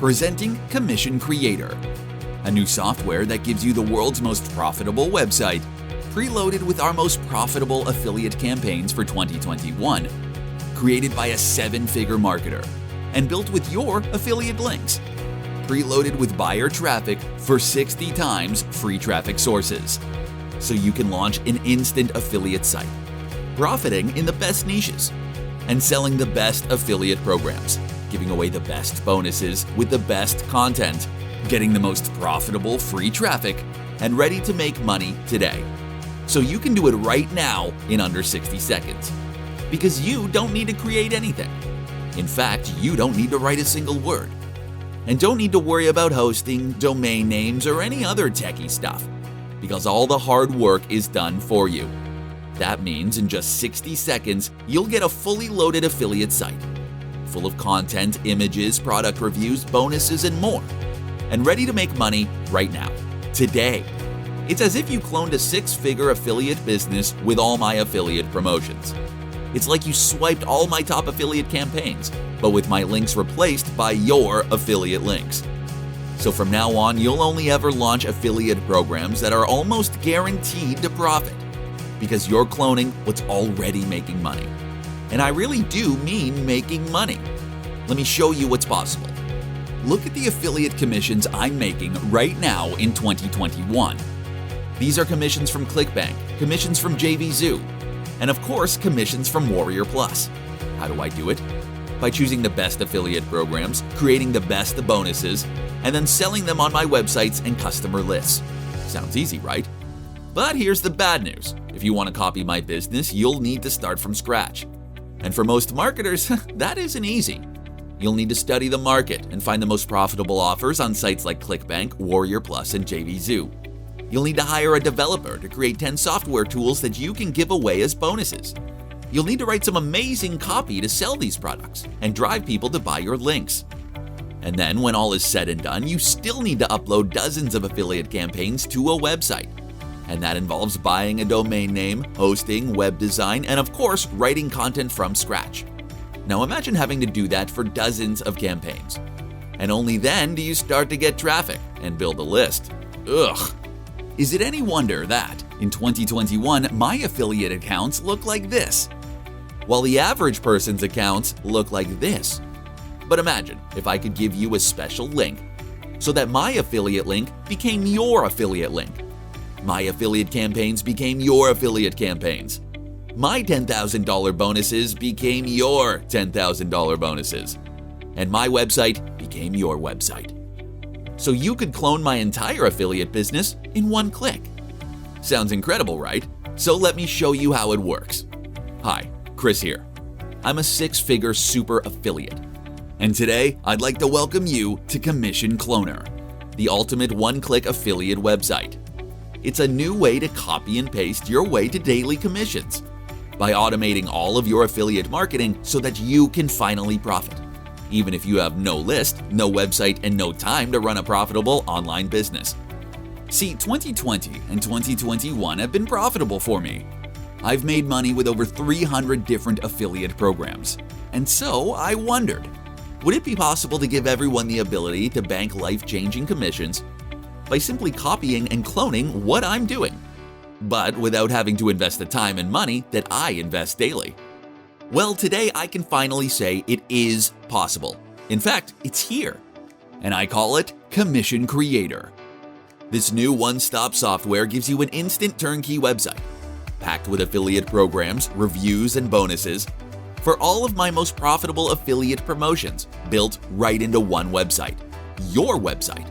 Presenting Commission Creator, a new software that gives you the world's most profitable website, preloaded with our most profitable affiliate campaigns for 2021, created by a 7-figure marketer, and built with your affiliate links, preloaded with buyer traffic for 60 times free traffic sources, so you can launch an instant affiliate site, profiting in the best niches, and selling the best affiliate programs, giving away the best bonuses with the best content, getting the most profitable free traffic, and ready to make money today. So you can do it right now in under 60 seconds. Because you don't need to create anything. In fact, you don't need to write a single word. And don't need to worry about hosting, domain names, or any other techie stuff. Because all the hard work is done for you. That means in just 60 seconds, you'll get a fully loaded affiliate site, full of content, images, product reviews, bonuses, and more, and ready to make money right now, today. It's as if you cloned a 6-figure affiliate business with all my affiliate promotions. It's like you swiped all my top affiliate campaigns, but with my links replaced by your affiliate links. So from now on, you'll only ever launch affiliate programs that are almost guaranteed to profit, because you're cloning what's already making money. And I really do mean making money. Let me show you what's possible. Look at the affiliate commissions I'm making right now in 2021. These are commissions from ClickBank, commissions from JVZoo, and of course, commissions from Warrior Plus. How do I do it? By choosing the best affiliate programs, creating the best bonuses, and then selling them on my websites and customer lists. Sounds easy, right? But here's the bad news. If you want to copy my business, you'll need to start from scratch. And for most marketers, that isn't easy. You'll need to study the market and find the most profitable offers on sites like ClickBank, Warrior Plus, and JVZoo. You'll need to hire a developer to create 10 software tools that you can give away as bonuses. You'll need to write some amazing copy to sell these products and drive people to buy your links. And then when all is said and done, you still need to upload dozens of affiliate campaigns to a website. And that involves buying a domain name, hosting, web design, and of course, writing content from scratch. Now imagine having to do that for dozens of campaigns. And only then do you start to get traffic and build a list. Ugh. Is it any wonder that, in 2021, my affiliate accounts look like this, while the average person's accounts look like this? But imagine if I could give you a special link, so that my affiliate link became your affiliate link. My affiliate campaigns became your affiliate campaigns. My $10,000 bonuses became your $10,000 bonuses. And my website became your website. So you could clone my entire affiliate business in one click. Sounds incredible, right? So let me show you how it works. Hi, Chris here. I'm a 6-figure super affiliate. And today, I'd like to welcome you to Commission Cloner, the ultimate one-click affiliate website. It's a new way to copy and paste your way to daily commissions by automating all of your affiliate marketing so that you can finally profit, even if you have no list, no website, and no time to run a profitable online business. See, 2020 and 2021 have been profitable for me. I've made money with over 300 different affiliate programs. And so I wondered, would it be possible to give everyone the ability to bank life-changing commissions by simply copying and cloning what I'm doing, but without having to invest the time and money that I invest daily? Well, today I can finally say it is possible. In fact, it's here. And I call it Commission Creator. This new one-stop software gives you an instant turnkey website, packed with affiliate programs, reviews, and bonuses for all of my most profitable affiliate promotions, built right into one website. Your website.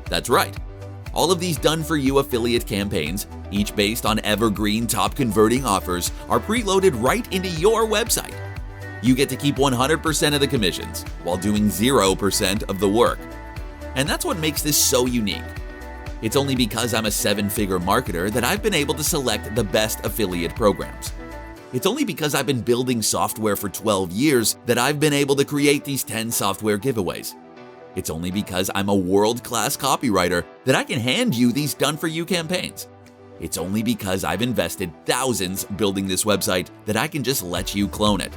That's right. All of these done-for-you affiliate campaigns, each based on evergreen top-converting offers, are preloaded right into your website. You get to keep 100% of the commissions while doing 0% of the work. And that's what makes this so unique. It's only because I'm a 7-figure marketer that I've been able to select the best affiliate programs. It's only because I've been building software for 12 years that I've been able to create these 10 software giveaways. It's only because I'm a world-class copywriter that I can hand you these done-for-you campaigns. It's only because I've invested thousands building this website that I can just let you clone it.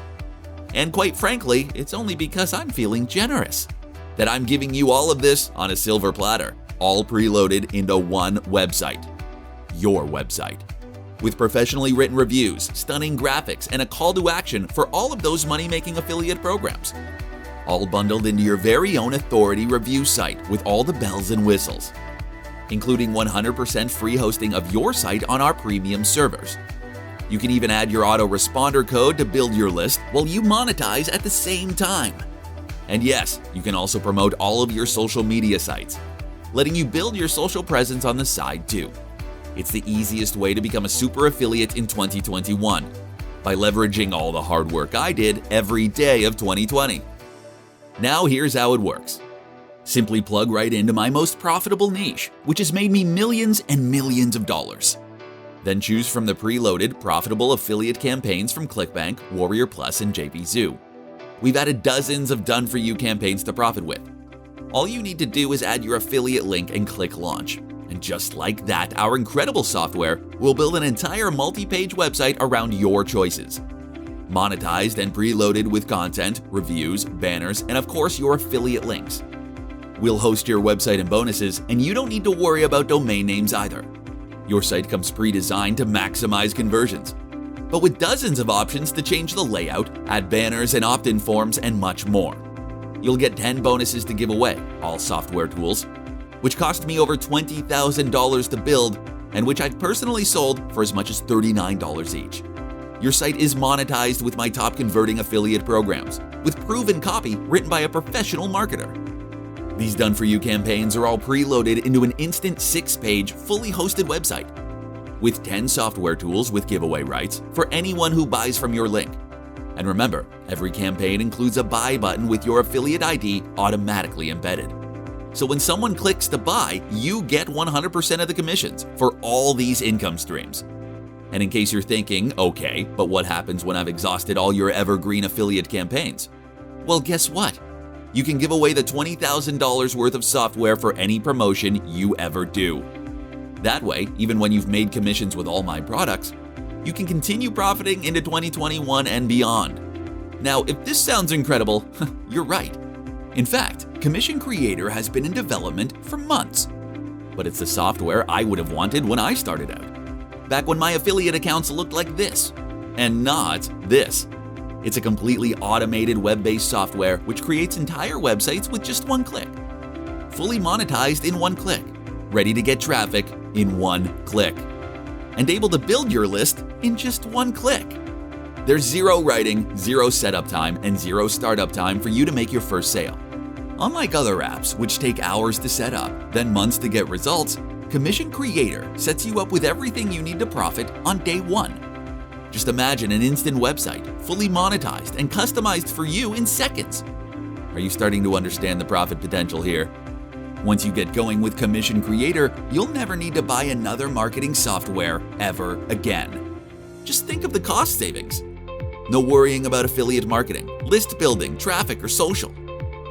And quite frankly, it's only because I'm feeling generous. that I'm giving you all of this on a silver platter, all preloaded into one website. Your website. With professionally written reviews, stunning graphics, and a call to action for all of those money-making affiliate programs. All bundled into your very own authority review site with all the bells and whistles, including 100% free hosting of your site on our premium servers. You can even add your autoresponder code to build your list while you monetize at the same time. And yes, you can also promote all of your social media sites, letting you build your social presence on the side too. It's the easiest way to become a super affiliate in 2021 by leveraging all the hard work I did every day of 2020. Now here's how it works. Simply plug right into my most profitable niche, which has made me millions and millions of dollars. Then choose from the preloaded profitable affiliate campaigns from ClickBank, Warrior Plus, and JVZoo. We've added dozens of done-for-you campaigns to profit with. All you need to do is add your affiliate link and click launch. And just like that, our incredible software will build an entire multi-page website around your choices. Monetized and preloaded with content, reviews, banners, and of course your affiliate links. We'll host your website and bonuses, and you don't need to worry about domain names either. Your site comes pre-designed to maximize conversions, but with dozens of options to change the layout, add banners and opt-in forms, and much more. You'll get 10 bonuses to give away, all software tools, which cost me over $20,000 to build and which I've personally sold for as much as $39 each. Your site is monetized with my top converting affiliate programs, with proven copy written by a professional marketer. These done-for-you campaigns are all preloaded into an instant 6-page, fully hosted website, with 10 software tools with giveaway rights for anyone who buys from your link. And remember, every campaign includes a buy button with your affiliate ID automatically embedded. So when someone clicks to buy, you get 100% of the commissions for all these income streams. And in case you're thinking, okay, but what happens when I've exhausted all your evergreen affiliate campaigns? Well, guess what? You can give away the $20,000 worth of software for any promotion you ever do. That way, even when you've made commissions with all my products, you can continue profiting into 2021 and beyond. Now, if this sounds incredible, you're right. In fact, Commission Creator has been in development for months, but it's the software I would have wanted when I started out, back when my affiliate accounts looked like this, and not this. It's a completely automated web-based software which creates entire websites with just one click, fully monetized in one click, ready to get traffic in one click, and able to build your list in just one click. There's zero writing, zero setup time, and zero startup time for you to make your first sale. Unlike other apps, which take hours to set up, then months to get results, Commission Creator sets you up with everything you need to profit on day one. Just imagine an instant website, fully monetized and customized for you in seconds. Are you starting to understand the profit potential here? Once you get going with Commission Creator, you'll never need to buy another marketing software ever again. Just think of the cost savings. No worrying about affiliate marketing, list building, traffic, or social.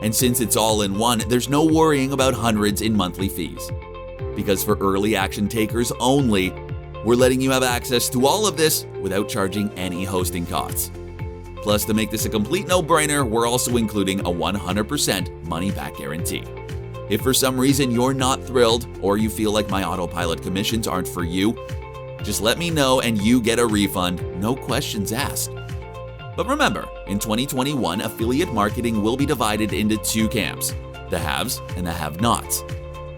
And since it's all in one, there's no worrying about hundreds in monthly fees. Because for early action takers only, we're letting you have access to all of this without charging any hosting costs. Plus, to make this a complete no-brainer, we're also including a 100% money-back guarantee. If for some reason you're not thrilled or you feel like my AutoPilot commissions aren't for you, just let me know and you get a refund, no questions asked. But remember, in 2021, affiliate marketing will be divided into two camps, the haves and the have-nots,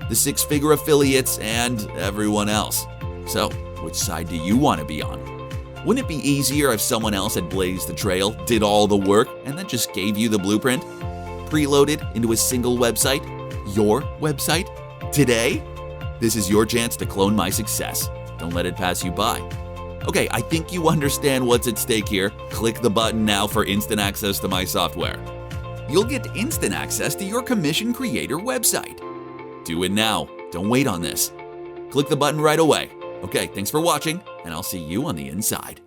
the six-figure affiliates and everyone else. So, which side do you want to be on? Wouldn't it be easier if someone else had blazed the trail, did all the work, and then just gave you the blueprint? Preloaded into a single website? Your website? Today? This is your chance to clone my success. Don't let it pass you by. Okay, I think you understand what's at stake here. Click the button now for instant access to my software. You'll get instant access to your Commission Creator website. Do it now. Don't wait on this. Click the button right away. Okay, thanks for watching, and I'll see you on the inside.